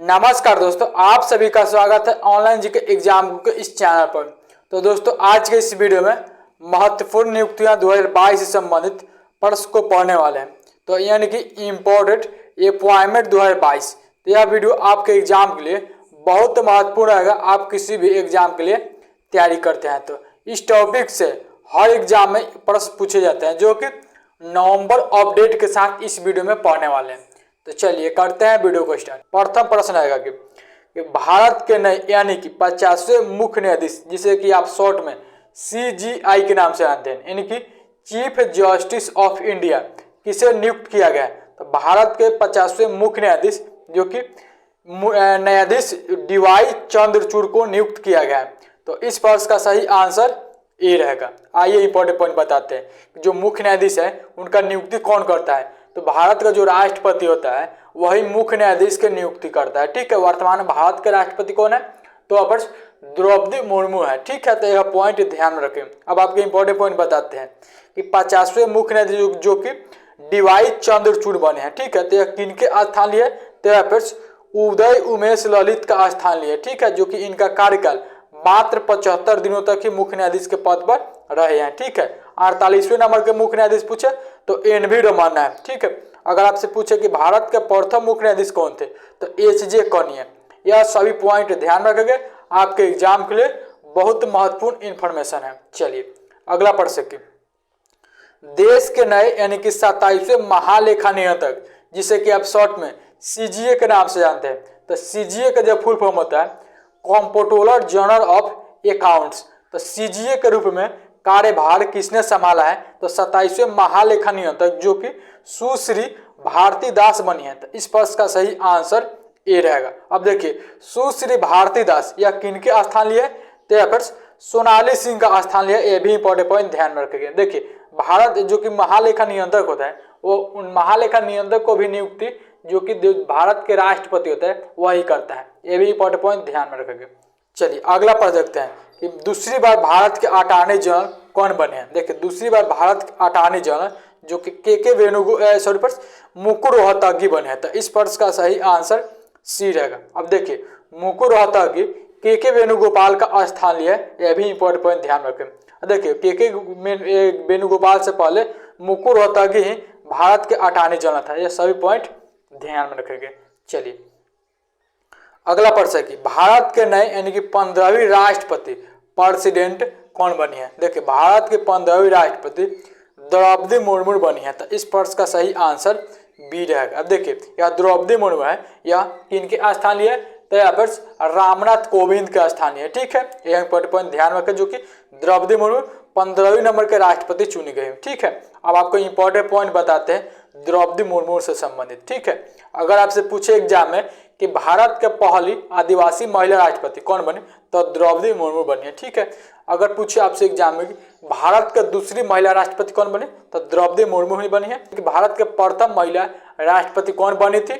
नमस्कार दोस्तों, आप सभी का स्वागत है ऑनलाइन जीके एग्जाम के इस चैनल पर। तो दोस्तों, आज के इस वीडियो में महत्वपूर्ण नियुक्तियां 2022 से संबंधित प्रश्न को पढ़ने वाले हैं। तो यानी कि इम्पोर्टेंट अपॉइंटमेंट 2022। तो यह वीडियो आपके एग्जाम के लिए बहुत महत्वपूर्ण रहेगा। आप किसी भी एग्जाम के लिए तैयारी करते हैं तो इस टॉपिक से हर एग्जाम में प्रश्न पूछे जाते हैं, जो कि नवंबर अपडेट के साथ इस वीडियो में पढ़ने वाले हैं। तो चलिए करते हैं वीडियो को स्टार्ट। प्रथम प्रश्न आएगा कि भारत के नए यानी कि 50वें मुख्य न्यायाधीश, जिसे कि आप शॉर्ट में CJI के नाम से जानते हैं, यानी कि चीफ जस्टिस ऑफ इंडिया, किसे नियुक्त किया गया है? तो भारत के 50वें मुख्य न्यायाधीश जो कि न्यायाधीश DY चंद्रचूड़ को नियुक्त किया गया है। तो इस प्रश्न का सही आंसर ए रहेगा। आइए इंपॉर्टेंट पॉइंट बताते हैं। जो मुख्य न्यायाधीश है उनका नियुक्ति कौन करता है? तो भारत का जो राष्ट्रपति होता है वही मुख्य न्यायाधीश की नियुक्ति करता है। ठीक है, वर्तमान में भारत के राष्ट्रपति कौन है? तो अब द्रौपदी मुर्मू है। ठीक है, तो यह पॉइंट ध्यान में रखें। अब आपके इंपॉर्टेंट पॉइंट बताते हैं कि 50वें मुख्य न्यायाधीश जो कि DY चंद्रचूड़ बने हैं। ठीक है, तो यह किनके स्थान लिए? तो यह फिर उदय उमेश ललित का स्थान लिए। ठीक है, जो कि इनका कार्यकाल मात्र 75 दिनों तक ही मुख्य न्यायाधीश के पद पर रहे हैं। ठीक है, 48वें नंबर के मुख्य न्यायाधीश पूछे तो NV रमन्ना है। ठीक है, अगर आपसे पूछे कि भारत के प्रथम मुख्य न्यायाधीश कौन थे, तो HJ कौनी है। यह सभी पॉइंट ध्यान रखेंगे, आपके एग्जाम के लिए बहुत महत्वपूर्ण इंफॉर्मेशन है। चलिए अगला प्रश्न की, देश के नए यानी कि 27वें महालेखा नियंत्रक, जिसे कि आप शॉर्ट में CGA के नाम से जानते हैं, तो CGA का जो फुल फॉर्म होता है कंट्रोलर जनरल ऑफ अकाउंट्स। तो CGA के रूप में कार्यभार किसने संभाला है? तो 27वें महालेखा नियंत्रक जो कि सुश्री भारती दास बनी है। तो इस प्रश्न का सही आंसर ए रहेगा। अब देखिए, सुश्री भारती दास या किनके स्थान लिए? तो या फिर सोनाली सिंह का स्थान लिया। ये भी इंपॉर्टेंट पॉइंट ध्यान में रखेंगे। देखिए, भारत जो कि महालेखा नियंत्रक होता है वो उन महालेखा नियंत्रक को भी नियुक्ति जो कि भारत के राष्ट्रपति होता है वही करता है। ये भी इंपॉर्टेंट पॉइंट ध्यान में रखेंगे। चलिए अगला प्रश्न देखते हैं कि दूसरी बार भारत के अटॉर्नी जनरल कौन बने हैं? देखिए, दूसरी बार भारत के अटॉर्नी जनरल जो कि के मुकुल रोहतगी बने हैं। तो इस प्रश्न का सही आंसर सी रहेगा। अब देखिए, मुकुल रोहतगी के वेणुगोपाल का स्थान लिया है। यह भी इंपॉर्टेंट पॉइंट ध्यान रखें। देखिए, के वेणुगोपाल से पहले मुकुल रोहतगी ही भारत के अटॉर्नी जनरल था। यह सभी पॉइंट ध्यान में रखेंगे। चलिए अगला प्रश्न की, भारत के नए यानी कि 15वीं राष्ट्रपति प्रेसिडेंट कौन बनी है? देखिए, भारत के 15वीं राष्ट्रपति द्रौपदी मुर्मू बनी है। तो इस प्रश्न का सही आंसर बी रहेगा। अब देखिए, यह द्रौपदी मुर्मू है, यह किनके स्थान लिए? तो यहाँ पर रामनाथ कोविंद का स्थान है। ठीक है, यह इंपॉर्टेंट पॉइंट ध्यान रखें, जो कि द्रौपदी मुर्मू 15वीं नंबर के राष्ट्रपति चुनी गई। ठीक है, अब आपको इंपॉर्टेंट पॉइंट बताते हैं द्रौपदी मुर्मू से संबंधित। ठीक है, अगर आपसे पूछे एग्जाम में कि भारत के पहली आदिवासी महिला राष्ट्रपति कौन बनी, तो द्रौपदी मुर्मू बनी है। ठीक है, अगर पूछे आपसे एग्जाम में कि भारत के दूसरी महिला राष्ट्रपति कौन बनी, तो द्रौपदी मुर्मू ही बनी है। कि भारत के प्रथम महिला राष्ट्रपति कौन बनी थी?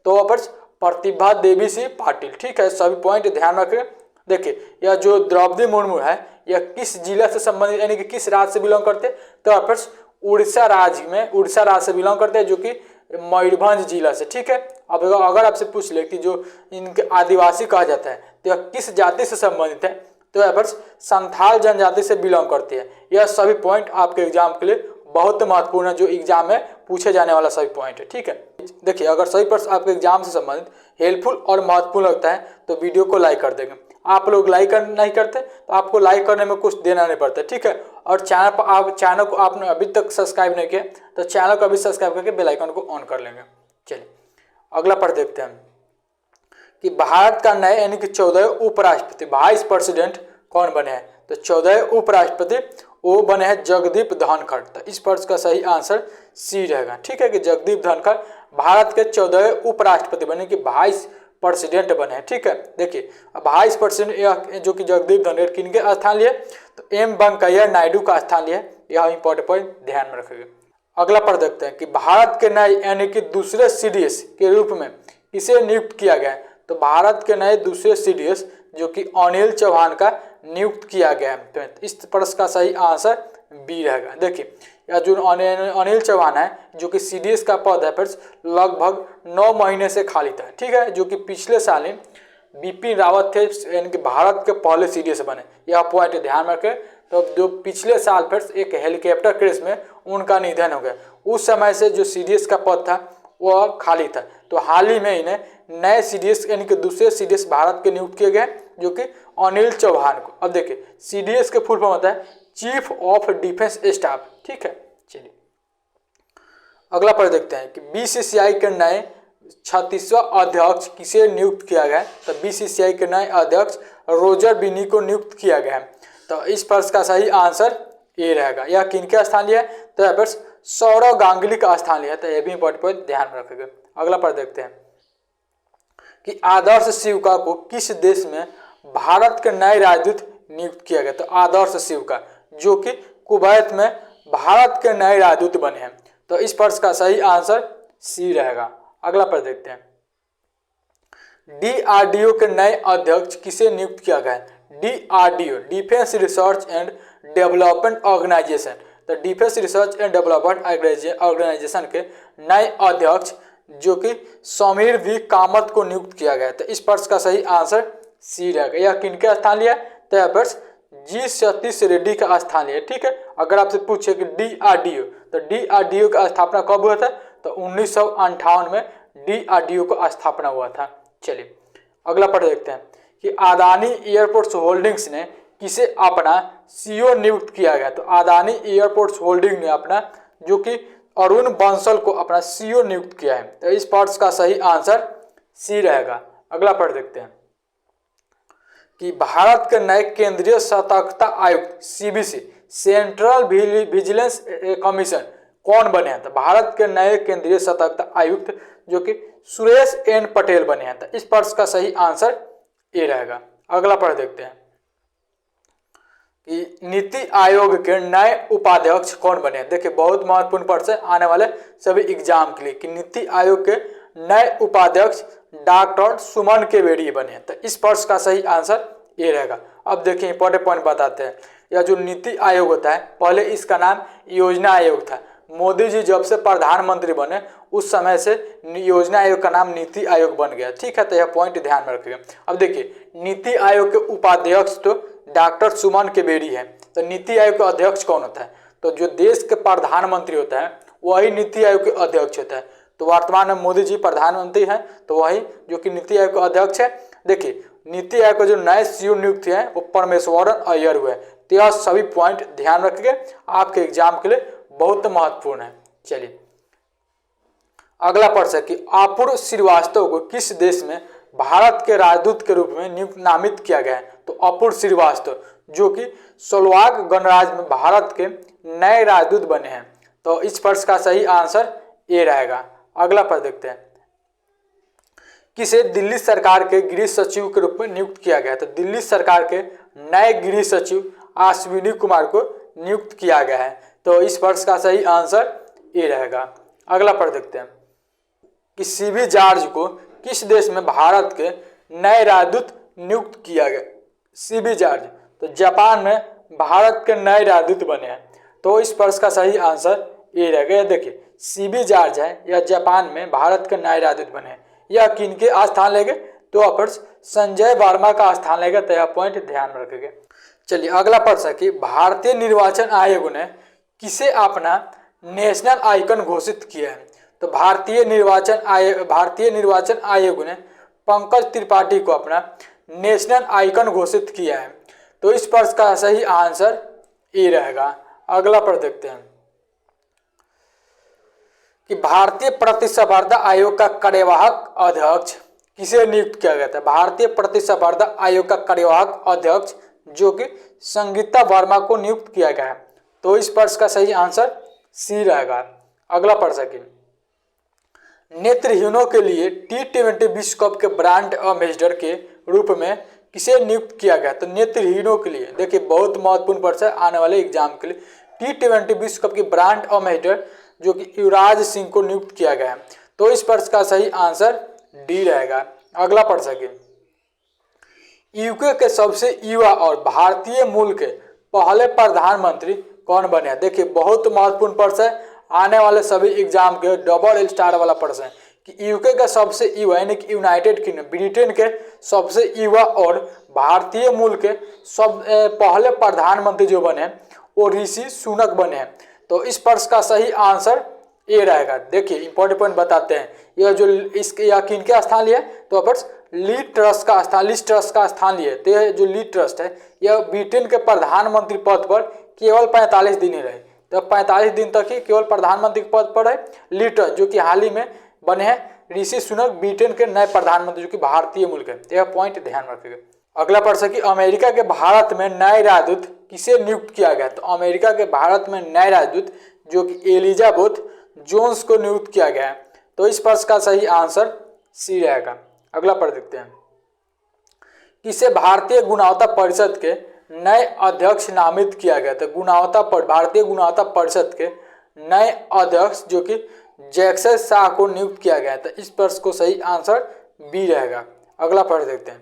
तो वह प्रतिभा देवी सिंह पाटिल। ठीक है, सभी पॉइंट ध्यान रखें। देखिए, यह जो द्रौपदी मुर्मू है यह किस जिला से संबंधित यानी कि किस राज्य से बिलोंग करते हैं? तो उड़ीसा राज्य में उड़ीसा राज्य से बिलोंग करते हैं, जो कि मयूरभंज जिला से। ठीक है, अब अगर आपसे पूछ ले कि जो इनके आदिवासी कहा जाता है तो यह किस जाति से संबंधित है? तो यहाँ पर संथाल जनजाति से बिलोंग करती है। यह सभी पॉइंट आपके एग्जाम के लिए बहुत महत्वपूर्ण है, जो एग्जाम में पूछे जाने वाला सभी पॉइंट है। ठीक है, देखिए, अगर सभी प्रश्न आपके एग्जाम से संबंधित हेल्पफुल और महत्वपूर्ण लगता है तो वीडियो को लाइक कर देंगे। आप लोग लाइक नहीं करते तो आपको लाइक करने में कुछ देना नहीं पड़ता। ठीक है, और चैनल को आपने अभी तक सब्सक्राइब नहीं किया तो चैनल को अभी सब्सक्राइब करके बेल आइकन को ऑन कर लेंगे। चलिए अगला प्रश्न देखते हैं कि भारत का नए यानी कि 14 उपराष्ट्रपति वाइस प्रेसिडेंट कौन बने हैं? तो 14 उपराष्ट्रपति वो बने हैं जगदीप धनखड़। तो इस प्रश्न का सही आंसर सी रहेगा। ठीक है, कि जगदीप धनखड़ भारत के 14 उपराष्ट्रपति बने कि वाइस प्रेसिडेंट बने हैं। ठीक है, देखिए, वाइस प्रेसिडेंट जो कि जगदीप धनखड़ किनके स्थान लिए? तो M वेंकैया नायडू का स्थान लिए। यह इंपॉर्टेंट पॉइंट ध्यान में रखेंगे। अगला प्रश्न देखते हैं कि भारत के नए यानी कि दूसरे CDS के रूप में किसे नियुक्त किया गया है? तो भारत के नए दूसरे CDS जो कि अनिल चौहान का नियुक्त किया गया है। तो इस प्रश्न का सही आंसर बी रहेगा। देखिए यह जो अनिल चौहान है जो कि CDS का पद है फिर लगभग 9 महीने से खाली था, ठीक है, जो कि पिछले साल ही बिपिन रावत थे यानी कि भारत के पहले CDS बने, यह पॉइंट ध्यान रखें। तो जो पिछले साल फिर एक हेलीकॉप्टर क्रैश में उनका निधन हो गया, उस समय से जो CDS का पद था वह खाली था। तो हाल ही में इन्हें नए CDS यानी कि दूसरे CDS भारत के नियुक्त किए गए जो कि अनिल चौहान को। अब देखिए CDS के फुल फॉर्म होता है चीफ ऑफ डिफेंस स्टाफ, ठीक है। चलिए अगला पर देखते हैं कि BCCI के नए 36वां अध्यक्ष किसे नियुक्त किया गया है। तो BCCI के नए अध्यक्ष रोजर बिनी को नियुक्त किया गया है। तो इस प्रश्न का सही आंसर ए रहेगा। यह किनके स्थान लिया है, तो यहाँ पर सौरव गांगुली का स्थान लिया है। तो यह भी इंपॉर्टेंट पॉइंट ध्यान में रखेंगे। अगला पर देखते हैं कि आदर्श शिवका को किस देश में भारत के नए राजदूत नियुक्त किया गया। तो आदर्श शिवका जो कि कुवैत में भारत के नए राजदूत बने हैं। तो इस प्रश्न का सही आंसर सी रहेगा। अगला पर देखते हैं DRDO के नए अध्यक्ष किसे नियुक्त किया गया है। DRDO Defence Research and Development Organisation. तो Defence Research and Development Organisation के नए अध्यक्ष जो कि समीर V कामत को नियुक्त किया गया है। तो इस प्रश्न का सही आंसर सी रहेगा। यह किनके स्थान लिया, तो यहाँ पर G सतीश रेड्डी का स्थान लिया, ठीक है। अगर आपसे पूछे कि DRDO, तो DRDO का स्थापना कब हुआ था, तो 1958 में DRDO का स्थापना हुआ था। चलिए अगला पढ़ देखते हैं कि अदानी एयरपोर्ट्स होल्डिंग्स ने किसे अपना CEO नियुक्त किया गया। तो अदानी एयरपोर्ट्स होल्डिंग ने अपना जो कि अरुण बंसल को अपना CEO नियुक्त किया है। तो इस पार्ट का सही आंसर सी रहेगा। अगला पढ़ देखते हैं कि भारत के नए केंद्रीय सतर्कता आयुक्त CVC सेंट्रल विजिलेंस कमीशन कौन बने हैं। तो भारत के नए केंद्रीय सतर्कता आयुक्त जो कि सुरेश N पटेल बने हैं। तो इस प्रश्न का सही आंसर ए रहेगा। अगला पढ़ देखते हैं कि नीति आयोग के नए उपाध्यक्ष कौन बने हैं। देखिए बहुत महत्वपूर्ण प्रश्न है आने वाले सभी एग्जाम के लिए कि नीति आयोग के नए उपाध्यक्ष डॉक्टर सुमन केवेड़ी बने हैं। तो इस प्रश्न का सही आंसर ये रहेगा। अब देखिए इंपॉर्टेंट पॉइंट बताते हैं। यह जो नीति आयोग होता है पहले इसका नाम योजना आयोग था। मोदी जी जब से प्रधानमंत्री बने उस समय से योजना आयोग का नाम नीति आयोग बन गया, ठीक है। तो यह पॉइंट ध्यान में रखिएगा। अब देखिए नीति आयोग के उपाध्यक्ष तो डॉक्टर सुमन केवेड़ी है। तो नीति आयोग का अध्यक्ष कौन होता है, तो जो देश के प्रधानमंत्री होता है वही नीति आयोग के अध्यक्ष होता है। तो वर्तमान में मोदी जी प्रधानमंत्री हैं तो वही जो कि नीति आयोग का अध्यक्ष है। देखिए नीति आयोग का जो नए CEO नियुक्त है वो परमेश्वरन अय्यर हुए। तो यह सभी पॉइंट ध्यान रखिए, आपके एग्जाम के लिए बहुत महत्वपूर्ण है। चलिए अगला प्रश्न है कि अपूर्व श्रीवास्तव को किस देश में भारत के राजदूत के रूप में नामित किया गया है। तो अपूर्व श्रीवास्तव जो कि सोलवाक गणराज्य में भारत के नए राजदूत बने हैं। तो इस प्रश्न का सही आंसर ए रहेगा। अगला प्रश्न देखते हैं किसे दिल्ली सरकार के गृह सचिव के रूप में नियुक्त किया गया। तो दिल्ली सरकार के नए गृह सचिव अश्विनी कुमार को नियुक्त किया गया है। तो इस प्रश्न का सही आंसर ए रहेगा। अगला प्रश्न देखते हैं कि CB जॉर्ज को किस देश में भारत के नए राजदूत नियुक्त किया गया। CB जॉर्ज तो जापान में भारत के नए राजदूत बने हैं। तो इस प्रश्न का सही आंसर ए रहेगा। देखिए CB जॉर्ज है या जापान में भारत के नए राजदूत बने हैं। यह किनके स्थान लेंगे, तो अपन संजय वर्मा का स्थान लेगा। तो यह पॉइंट ध्यान में रखेंगे। चलिए अगला प्रश्न है कि भारतीय निर्वाचन आयोग ने किसे अपना नेशनल आइकन घोषित किया है। तो भारतीय निर्वाचन आयोग ने पंकज त्रिपाठी को अपना नेशनल आइकन घोषित किया है। तो इस प्रश्न का सही आंसर ए रहेगा। अगला प्रश्न देखते हैं कि भारतीय प्रतिस्पर्धा आयोग का कार्यवाहक अध्यक्ष किसे नियुक्त किया गया था। भारतीय प्रतिस्पर्धा आयोग का कार्यवाहक अध्यक्ष जो कि संगीता वर्मा को नियुक्त किया गया है। तो इस प्रश्न का सही आंसर सी रहेगा। अगला प्रश्न है नेत्रहीनों के लिए T20 विश्व कप के ब्रांड एम्बेसडर के रूप में किसे नियुक्त किया गया। तो नेत्रहीनों के लिए देखिए बहुत महत्वपूर्ण प्रश्न है आने वाले एग्जाम के लिए। T20 विश्व कप के ब्रांड एम्बेसडर जो कि युवराज सिंह को नियुक्त किया गया है। तो इस प्रश्न का सही आंसर डी रहेगा। अगला प्रश्न है यूके के सबसे युवा और भारतीय मूल के पहले प्रधानमंत्री कौन बने हैं। देखिए बहुत महत्वपूर्ण प्रश्न है, आने वाले सभी एग्जाम के डबल स्टार वाला प्रश्न है कि यूके का सबसे युवा यानी कि यूनाइटेड किंगडम ब्रिटेन के सबसे युवा और भारतीय मूल के सब पहले प्रधानमंत्री जो बने वो ऋषि सुनक बने हैं। तो इस प्रश्न का सही आंसर ए रहेगा। देखिए इंपॉर्टेंट पॉइंट बताते हैं, यह जो इसके या किनके स्थान लिए तो लीज ट्रस्ट का स्थान, लीज ट्रस्ट का स्थान लिए। तो यह जो लीज ट्रस्ट है यह ब्रिटेन के प्रधानमंत्री पद पर केवल 45 दिन ही रहे। तो 45 दिन तक ही केवल प्रधानमंत्री पद पर है लीज ट्रस्ट, जो कि हाल ही में बने हैं ऋषि सुनक ब्रिटेन के नए प्रधानमंत्री जो कि भारतीय मूल के। यह पॉइंट ध्यान रखिएगा। अगला प्रश्न कि अमेरिका के भारत में नए राजदूत किसे नियुक्त किया गया। तो अमेरिका के भारत में नए राजदूत जो कि एलिजाबेथ जोन्स को नियुक्त किया गया है। तो इस प्रश्न का सही आंसर सी रहेगा। अगला प्रश्न देखते हैं, किसे भारतीय गुणवत्ता परिषद के नए अध्यक्ष नामित किया गया। तो भारतीय गुणवत्ता परिषद के नए अध्यक्ष जो कि जैक्सन शाह को नियुक्त किया गया। तो इस प्रश्न को सही आंसर बी रहेगा। अगला प्रश्न देखते हैं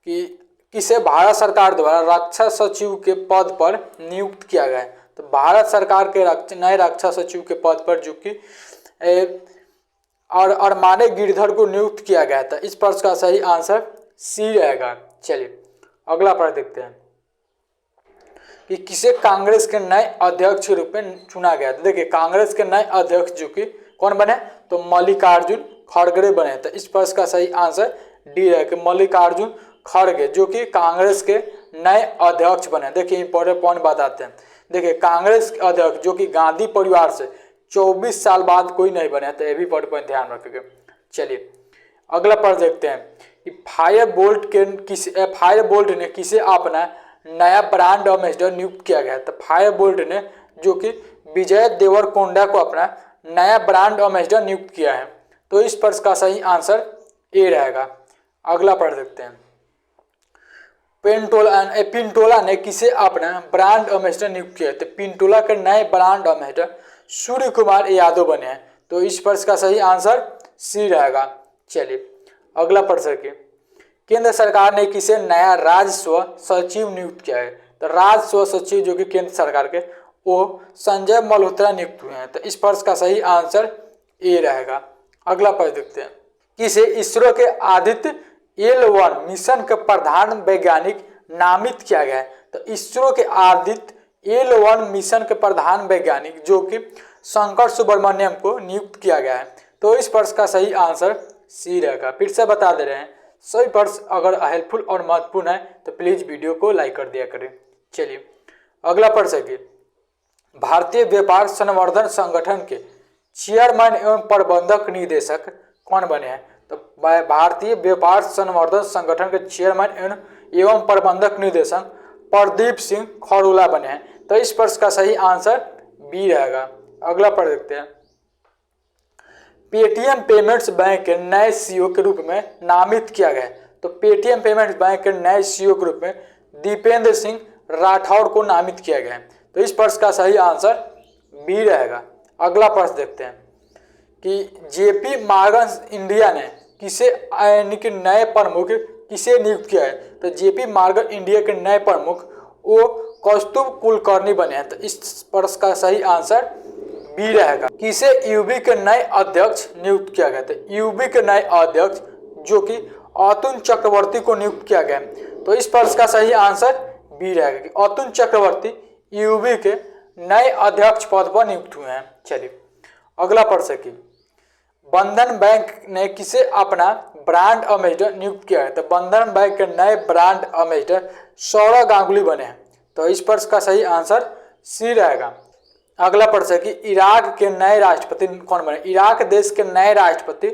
कि किसे भारत सरकार द्वारा रक्षा सचिव के पद पर नियुक्त किया गया है। तो भारत सरकार के नए रक्षा सचिव के पद पर जो कि और अरमाने गिरधर को नियुक्त किया गया था। इस प्रश्न का सही आंसर सी रहेगा। चलिए अगला प्रश्न देखते हैं कि किसे कांग्रेस के नए अध्यक्ष के रूप में चुना गया। तो देखिए कांग्रेस के नए अध्यक्ष जो कि कौन बने तो मल्लिकार्जुन खड़गे बने। तो इस प्रश्न का सही आंसर डी रहेगा, मल्लिकार्जुन खड़गे जो कि कांग्रेस के नए अध्यक्ष बने। देखिए इंपॉर्टेंट पॉइंट बताते हैं। देखिए कांग्रेस के अध्यक्ष जो कि गांधी परिवार से 24 साल बाद कोई नहीं बने, तो ये भी पॉइंट ध्यान रखेंगे। चलिए अगला प्रश्न देखते हैं कि फायरबोल्ट ने किसे अपना नया ब्रांड एम्बेसडर नियुक्त किया गया। तो फायरबोल्ट ने जो कि विजय देवरकोंडा को अपना नया ब्रांड एम्बेसडर नियुक्त किया है। तो इस प्रश्न का सही आंसर ए रहेगा। अगला प्रश्न देखते हैं, पिंटोला ने किसे अपना ब्रांड एम्बेसडर नियुक्त किया। तो पिंटोला के नए ब्रांड एम्बेसडर सूर्य कुमार यादव बने हैं। तो इस प्रश्न का सही आंसर सी रहेगा। चलिए अगला प्रश्न के केंद्र सरकार ने किसे नया राजस्व सचिव नियुक्त किया है। तो राजस्व सचिव जो कि केंद्र सरकार के वो संजय मल्होत्रा नियुक्त हुए हैं। तो इस प्रश्न का सही आंसर ए रहेगा। अगला प्रश्न देखते हैं, किसे इसरो के आदित्य L1 मिशन के प्रधान वैज्ञानिक नामित किया गया है। तो इसरो के आदित्य L1 मिशन के प्रधान वैज्ञानिक जो कि शंकर सुब्रमण्यम को नियुक्त किया गया है। तो इस प्रश्न का सही आंसर सी रहेगा। फिर से बता दे रहे हैं, सभी प्रश्न अगर हेल्पफुल और महत्वपूर्ण है तो प्लीज वीडियो को लाइक कर दिया करें। चलिए अगला प्रश्न है, भारतीय व्यापार संवर्धन संगठन के चेयरमैन एवं प्रबंधक निदेशक कौन बने हैं। तो भारतीय व्यापार संवर्धन संगठन के चेयरमैन एवं प्रबंधक निदेशक प्रदीप सिंह खरोला बने हैं। तो इस प्रश्न का सही आंसर बी रहेगा। अगला प्रश्न देखते हैं, पेटीएम पेमेंट्स बैंक के नए सीईओ के रूप में नामित किया गया। तो पेटीएम पेमेंट्स बैंक के नए सीईओ के रूप में दीपेंद्र सिंह राठौर को नामित किया गया है। तो इस प्रश्न का सही आंसर बी रहेगा। अगला प्रश्न देखते हैं कि जेपी मॉर्गन इंडिया ने किसे यानी कि नए प्रमुख किसे नियुक्त किया है। तो जेपी मॉर्गन इंडिया के नए प्रमुख वो कौस्तुभ कुलकर्णी बने हैं। तो इस प्रश्न का सही आंसर बी रहेगा। किसे यूबी के नए अध्यक्ष नियुक्त किया गया। तो यूबी के नए अध्यक्ष जो कि अतुल चक्रवर्ती को नियुक्त किया गया। तो इस प्रश्न का सही आंसर बी रहेगा कि अतुल चक्रवर्ती यूबी के नए अध्यक्ष पद पर नियुक्त हुए हैं। चलिए अगला प्रश्न की बंधन बैंक ने किसे अपना ब्रांड एम्बेसडर नियुक्त किया है। तो बंधन बैंक के नए ब्रांड एम्बेसडर सौरव गांगुली बने हैं। तो इस प्रश्न का सही आंसर सी रहेगा। अगला प्रश्न है कि इराक के नए राष्ट्रपति कौन बने। इराक देश के नए राष्ट्रपति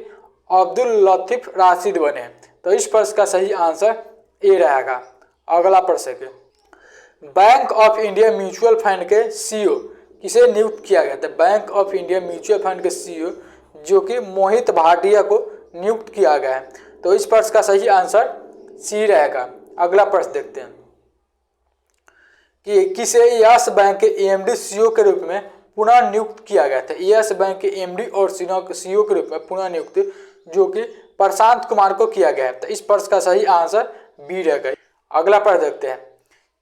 अब्दुल लतीफ राशिद बने हैं। तो इस प्रश्न का सही आंसर ए रहेगा। अगला प्रश्न है bank of India mutual fund के सीईओ किसे नियुक्त किया गया। तो bank of India mutual fund के सीईओ जो कि मोहित भाटिया को नियुक्त किया गया है। तो इस प्रश्न का सही आंसर सी रहेगा। अगला प्रश्न देखते हैं कि किसे यस बैंक के एमडी सीईओ के रूप में पुनः नियुक्त किया गया था। यस बैंक के एमडी और सीईओ के रूप में पुनः नियुक्त जो कि प्रशांत कुमार को किया गया है। तो इस प्रश्न का सही आंसर बी रहेगा। अगला प्रश्न देखते हैं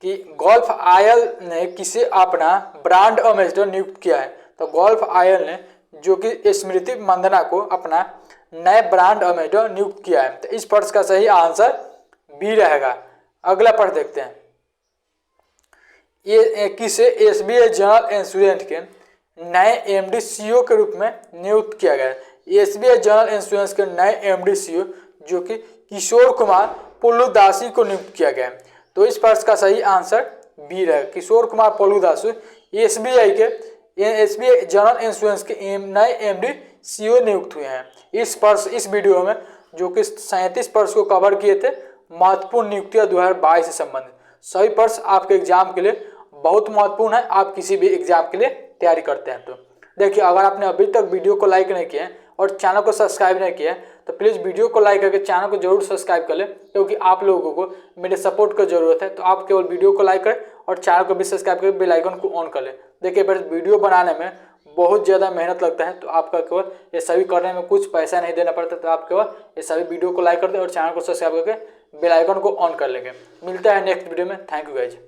कि गोल्फ आयल ने किसे अपना ब्रांड एम्बेसडर नियुक्त किया है। तो गोल्फ आयल ने जो कि स्मृति मंदाना को अपना नए ब्रांड एम्बेसडर नियुक्त किया है। तो इस प्रश्न का सही आंसर बी रहेगा। अगला प्रश्न देखते हैं, ये किसे एसबीआई जनरल इंश्योरेंस के नए एमडी सीईओ के रूप में नियुक्त किया गया है। एसबीआई जनरल इंश्योरेंस के नए एमडी सीईओ जो कि किशोर कुमार पोल्लुदासी को नियुक्त किया गया है। तो इस प्रश्न का सही आंसर बी रहेगा। Kishore Kumar पोल्लुदासी SBI general insurance के नए एमडी सीईओ नियुक्त हुए हैं। इस वीडियो में जो कि 37 प्रश्न को कवर किए थे महत्वपूर्ण नियुक्तियां 2022 से संबंधित। सभी प्रश्न आपके एग्जाम के लिए बहुत महत्वपूर्ण है। आप किसी भी एग्जाम के लिए तैयारी करते हैं तो देखिए, अगर आपने अभी तक वीडियो को लाइक नहीं किया और चैनल को सब्सक्राइब नहीं किया तो प्लीज़ वीडियो को लाइक करके चैनल को जरूर सब्सक्राइब कर लें, क्योंकि आप लोगों को मेरे सपोर्ट की जरूरत है। तो आप केवल वीडियो को लाइक करें और चैनल को भी सब्सक्राइब करके बेल आइकन को ऑन कर लें। देखिए, वीडियो बनाने में बहुत ज़्यादा मेहनत लगता है, तो आपका केवल ये सभी करने में कुछ पैसा नहीं देना पड़ता। तो आप केवल ये सभी वीडियो को लाइक कर दें और चैनल को सब्सक्राइब करके बेल आइकन को ऑन कर लेंगे। मिलता है नेक्स्ट वीडियो में। Thank you guys.